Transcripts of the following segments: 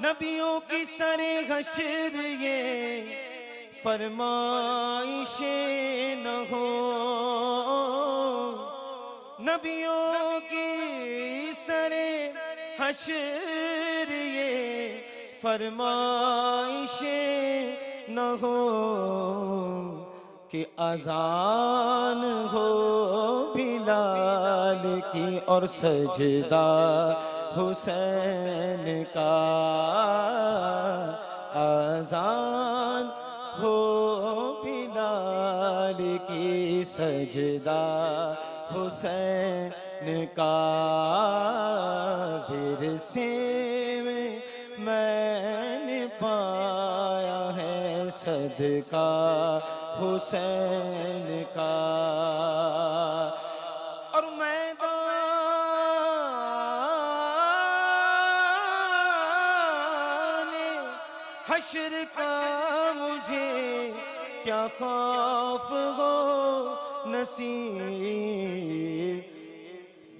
نبیوں کی سر حشر یہ فرمائشیں نہ ہو، نبیوں کی سر حشر یہ فرمائشیں نہ ہو کہ اذان ہو بلال کی اور سجدہ حسین کا، اذان ہو بلال کی سجدہ حسین کا، ورثے میں نے پایا ہے صدقہ حسین کا، اور میدان حشر کا مجھے کیا خوف ہو نصیب،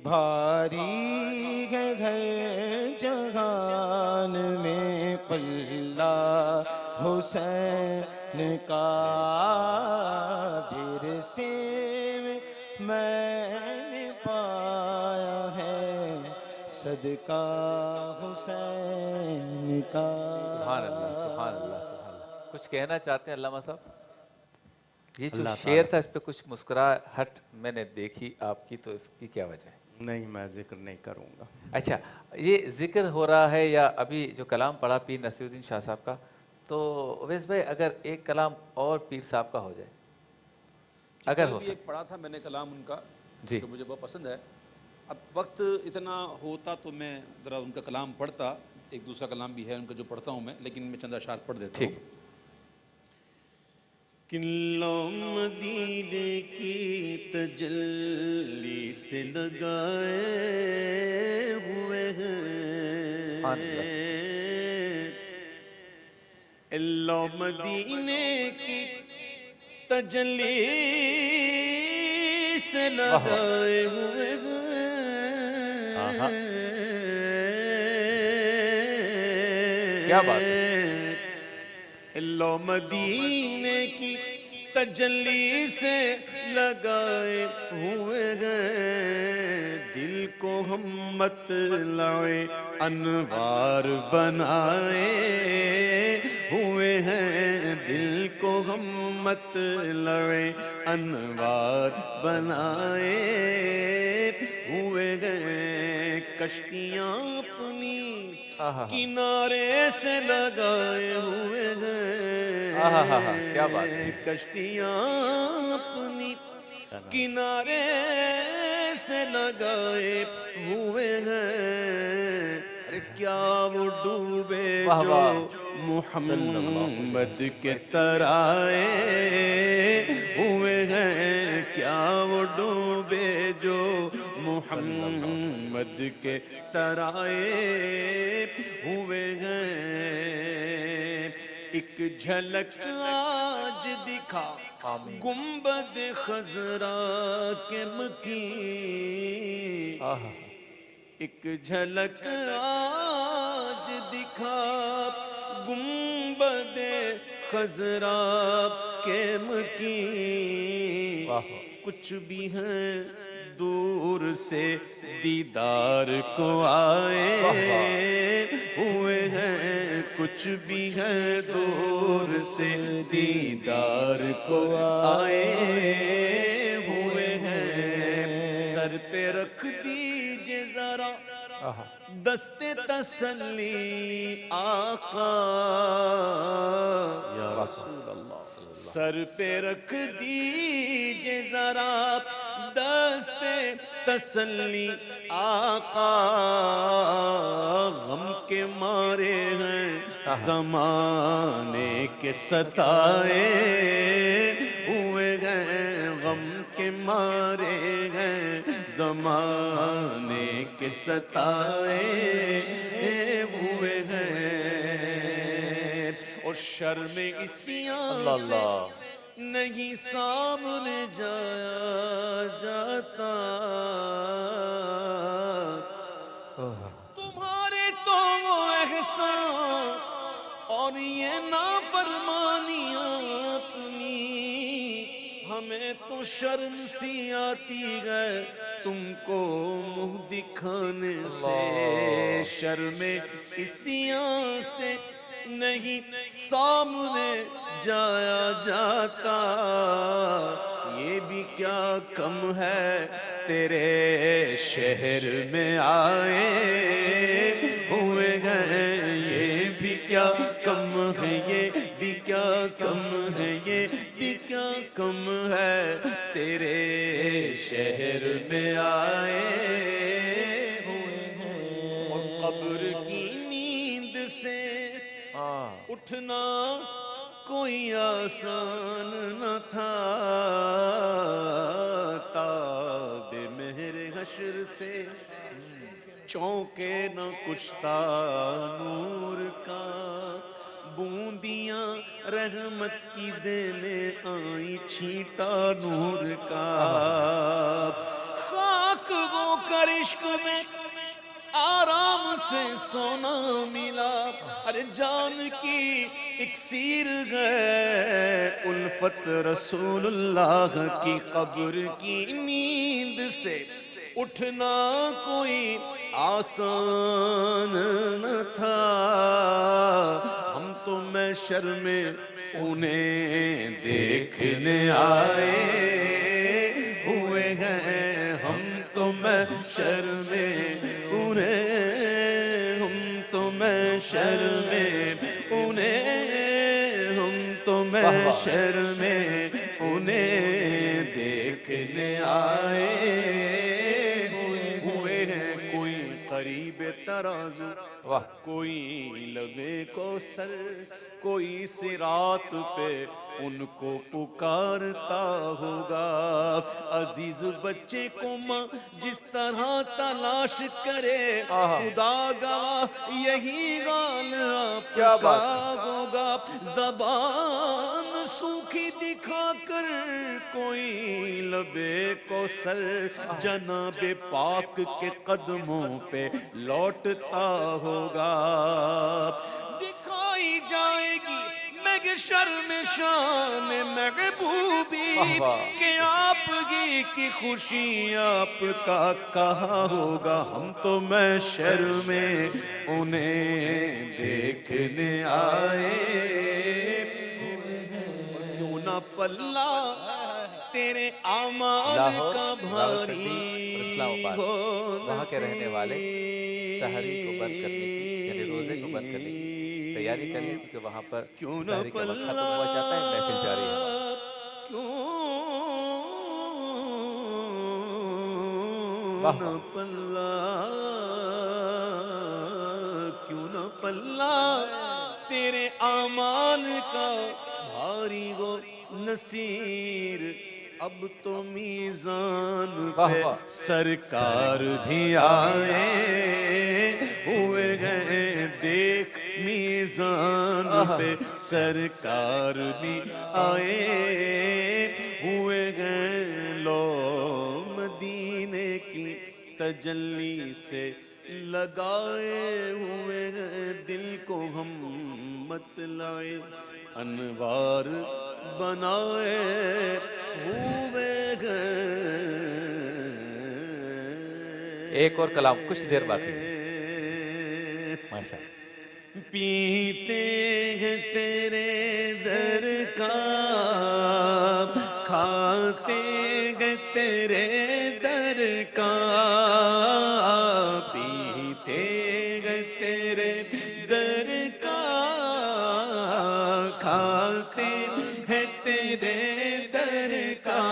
بھاری ہے گھر جہان میں پلہ حسین کا، ورثے میں نے پایا ہے صدقہ حسین کا۔ سبحان اللہ سبحان اللہ سبحان اللہ۔ کچھ کہنا چاہتے ہیں علامہ صاحب؟ یہ جو شعر تھا اس پہ کچھ مسکراہٹ میں نے دیکھی آپ کی، تو اس کی کیا وجہ ہے؟ نہیں، میں ذکر نہیں کروں گا۔ اچھا، یہ ذکر ہو رہا ہے یا ابھی جو کلام پڑھا پیر نصیر الدین شاہ صاحب کا، تو اویس بھائی اگر ایک کلام اور پیر صاحب کا ہو جائے اگر ہو سکے۔ ایک پڑھا تھا میں نے کلام ان کا جی جو مجھے بہت پسند ہے، اب وقت اتنا ہوتا تو میں ذرا ان کا کلام پڑھتا، ایک دوسرا کلام بھی ہے ان کا جو پڑھتا ہوں میں، لیکن میں چند اشعار پڑھ دیتا ہوں۔ ٹھیک۔ قلعہ مدینے کی تجلی سے لگائے ہوئے ہیں، قلعہ مدینے کی تجلی سے لگائے ہوئے ہیں، کیا بات ہے۔ قلعہ مدینے کی تجلی سے لگائے ہوئے ہیں، دل کو ہم مطلع انوار بنائے ہوئے ہیں، دل کو ہم مطلع انوار بنائے ہوئے ہیں، کشتیاں اپنی کنارے سے لگائے ہوئے ہیں، کیا بات ہے۔ کشتیاں اپنی کنارے سے لگائے ہوئے ہیں، ارے کیا وہ ڈوبے جو محمد کے ترائے ہوئے ہیں، کیا وہ ڈوبے جو محمد کے ترائے ہوئے ہیں، ایک جھلک آج دکھا گنبد خضرا کے مکین، ایک جھلک آج دکھا گنبد خضرا کے مکین، کچھ بھی ہے دور سے دیدار کو آئے ہوئے ہیں، کچھ بھی ہے دور سے دیدار کو آئے ہوئے ہیں، سر پہ رکھ دیجئے ذرا دست تسلی آقا، یا رسول اللہ، سر پہ رکھ دیجئے ذرا دست تسلی آقا، غم کے مارے ہیں زمانے کے ستائے ہوئے ہیں، غم کے مارے ہیں زمانے کے ستائے ہوئے ہیں، اور شرم عصیان سے نہیں سامنے جایا جاتا، تمہارے تو وہ احسان شرم سی آتی ہے تم کو منہ دکھانے سے، شرم اسیاں سے نہیں سامنے جایا جاتا، یہ بھی کیا کم ہے تیرے شہر میں آئے ہوئے گئے، یہ بھی کیا کم ہے، یہ بھی کیا کم ہے، یہ بھی کیا کم ہے تیرے شہر میں آئے ہوئے ہیں۔ اور قبر کی نیند سے اٹھنا کوئی آسان نہ تھا، تاب مہر حشر سے چونکے نہ کشتا نور کا، بوندیاں رحمت کی دینے آئی چھینٹا نور کا، خاک ہو کر عشق میں آرام سے سونا ملا، ارے جان کی اکسیر ہے الفت رسول اللہ کی، قبر کی نیند سے اٹھنا کوئی آسان نہ تھا، ہم تو محشر میں انہیں دیکھنے آئے ہوئے ہیں، ہم تو محشر میں ہم تو محشر میں انہیں، ہم تو محشر میں انہیں دیکھنے آئے ہوئے ہیں، کوئی قریب ترازو، کوئی لبے کو سر، کوئی صراط پہ ان کو پکارتا ہوگا، عزیز بچے کو ماں جس طرح تلاش کرے، خدا گواہ یہی حال آپ کا ہوگا، زبان سوکھی دکھا کر کوئی لبے کو سر جناب پاک کے قدموں پہ لوٹتا ہوگا، دکھائی جائے گی محشر میں شان محبوبی کہ آپ کی خوشی آپ کا کہاں ہوگا، ہم تو محشر میں انہیں دیکھنے آئے، کیوں نہ پلہ تیرے اعمال کا بھاری ہو، وہاں کے رہنے والے سحری کو بند کرنے کی، یعنی روزے کو بند کرنے کی تیاری کریں، کیونکہ وہاں پر سحری کا وقت ختم ہوا جاتا ہے، محفل جاری ہے۔ کیوں نہ پلہ تیرے اعمال کا بھاری ہو نصیر، اب تو میزان پہ سرکار بھی آئے ہوئے گئے، دیکھ میزان پہ سرکار بھی آئے ہوئے گئے، لو مدینے کی تجلی سے لگائے ہوئے گئے، دل کو ہم مت لائے انوار بنائے ہوئے گئے۔ ایک اور کلام کچھ دیر باقی ہے، ماشاءاللہ۔ پیتے ہیں تیرے در کا، کھاتے ہیں تیرے در کا، پیتے ہیں تیرے در کا، کھاتے ہیں تیرے در کا،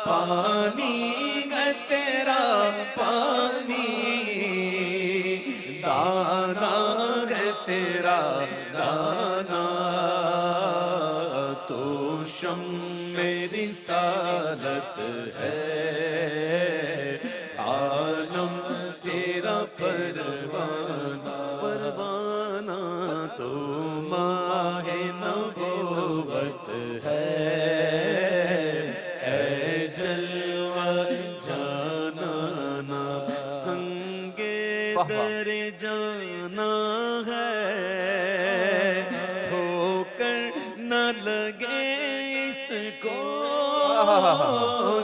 پانی ہے تیرا پانی، دانا ہے تیرا دانا، تو شمع رسالت ہے، عالم تیرا پروانہ، پروانہ تو ماہ نبوت ہے، اے جلوہ جانانا سنگے در جانا ہے، ٹھوکر نہ لگے اس کو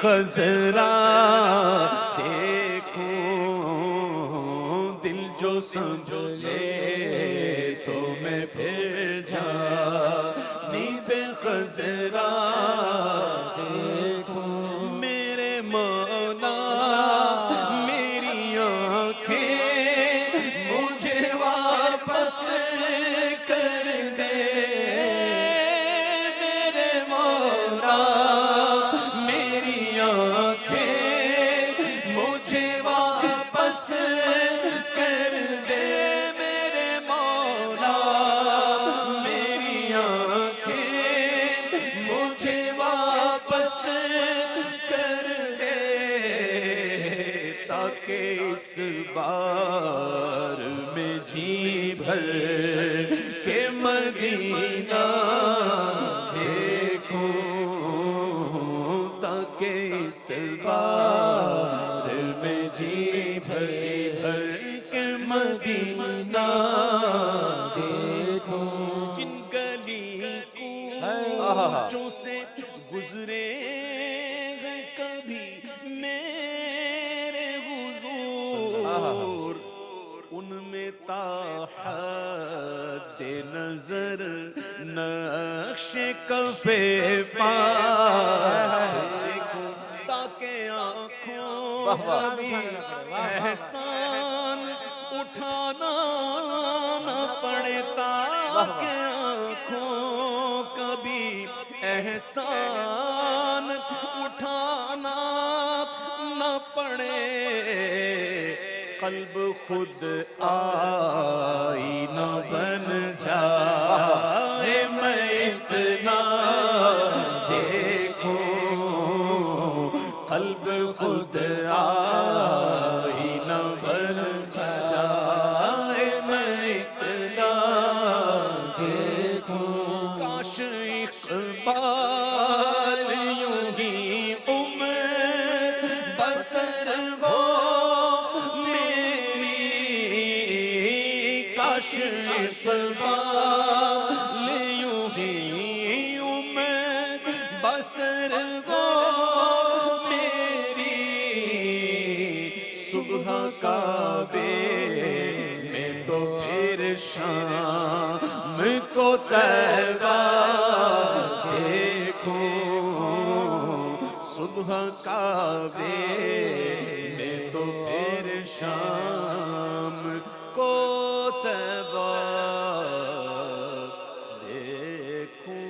خزرا دیکھو دل جو سنبھلے تو میں پھر جانی بے خزرا دیکھو میرے مولا میری آنکھیں مجھے واپس کر دے میرے مولا میری آنکھیں مجھے واپس کر دے میرے مولا میری آنکھیں مجھے واپس کر دے تاکہ اس بار میں جی بھر کے مدینہ دیکھوں تاکہ اس بار میں جی بھر کے مدینہ دیکھوں جن گلی کوچوں سے گزرے ہیں کبھی میرے حضور ان میں تاحد نظر نقش کفے پا دیکھوں تاکہ آنکھوں کبھی احسان اٹھانا نہ پڑے تاکہ آنکھوں کبھی احسان اٹھانا نہ پڑے قلب خود آئینہ بن جائے میں اتنا دیکھوں قلب خود آئینہ بن جائے میں اتنا دیکھوں کاش اقبال یوں ہی عمر بسر ہو کاش اقبال یوں ہی عمر بسر ہو میری صبح کعبے میں تو پھر شام کو طیبہ دیکھوں صبح کعبے میں تو پھر شام کو طیبہ دیکھوں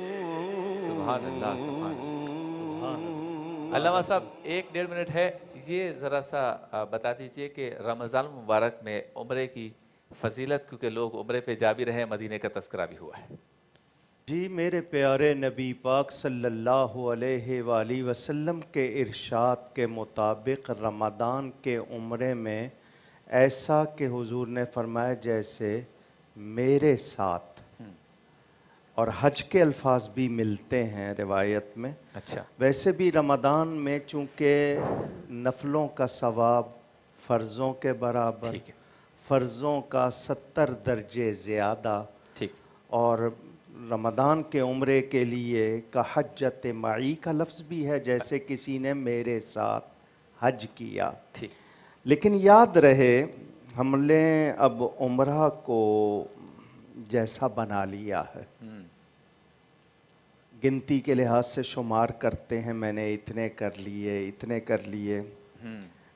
سبحان اللہ سبحان اللہ۔ علامہ صاحب 1-1.5 منٹ ہے، یہ ذرا سا بتا دیجئے کہ رمضان مبارک میں عمرے کی فضیلت، کیونکہ لوگ عمرے پہ جا بھی رہے ہیں، مدینے کا تذکرہ بھی ہوا ہے۔ جی میرے پیارے نبی پاک صلی اللہ علیہ وآلہ وسلم کے ارشاد کے مطابق رمضان کے عمرے میں ایسا کہ حضور نے فرمایا جیسے میرے ساتھ، اور حج کے الفاظ بھی ملتے ہیں روایت میں، اچھا ویسے بھی رمضان میں چونکہ نفلوں کا ثواب فرضوں کے برابر، ٹھیک ہے، فرضوں کا 70 درجے زیادہ، ٹھیک، اور رمضان کے عمرے کے لیے کا حجت معی کا لفظ بھی ہے، جیسے کسی نے میرے ساتھ حج کیا۔ ٹھیک، لیکن یاد رہے ہم نے اب عمرہ کو جیسا بنا لیا ہے، گنتی کے لحاظ سے شمار کرتے ہیں، میں نے اتنے کر لیے اتنے کر لیے۔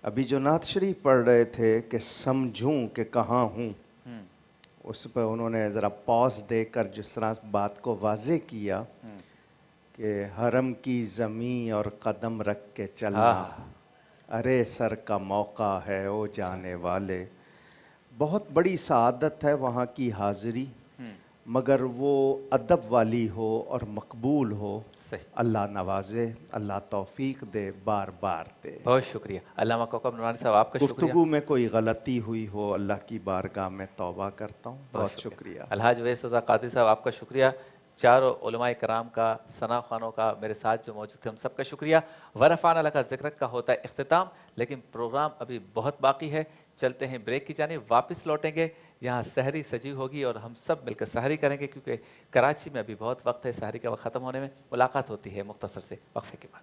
ابھی جو نعت شریف پڑھ رہے تھے کہ سمجھوں کہ کہاں ہوں، اس پہ انہوں نے ذرا پاز دے کر جس طرح بات کو واضح کیا کہ حرم کی زمین اور قدم رکھ کے چلنا، ارے سر کا موقع ہے او جانے والے۔ بہت بڑی سعادت ہے وہاں کی حاضری، مگر وہ ادب والی ہو اور مقبول ہو۔ صحیح، اللہ نوازے، اللہ توفیق دے، بار بار دے۔ بہت شکریہ علامہ کوکب نورانی صاحب، آپ کا شکریہ۔ گفتگو میں کوئی غلطی ہوئی ہو اللہ کی بارگاہ میں توبہ کرتا ہوں، بہت شکریہ۔ الحاج ویس رضا قادری صاحب، آپ کا شکریہ۔ چاروں علماء کرام کا، ثنا خوانوں کا، میرے ساتھ جو موجود تھے ہم سب کا شکریہ۔ ورفعنا لک ذکرک کا ہوتا ہے اختتام، لیکن پروگرام ابھی بہت باقی ہے۔ چلتے ہیں بریک کی جانب، واپس لوٹیں گے، یہاں سحری سجی ہوگی اور ہم سب مل کر سحری کریں گے، کیونکہ کراچی میں ابھی بہت وقت ہے سحری کا وقت ختم ہونے میں۔ ملاقات ہوتی ہے مختصر سے وقفے کے بعد۔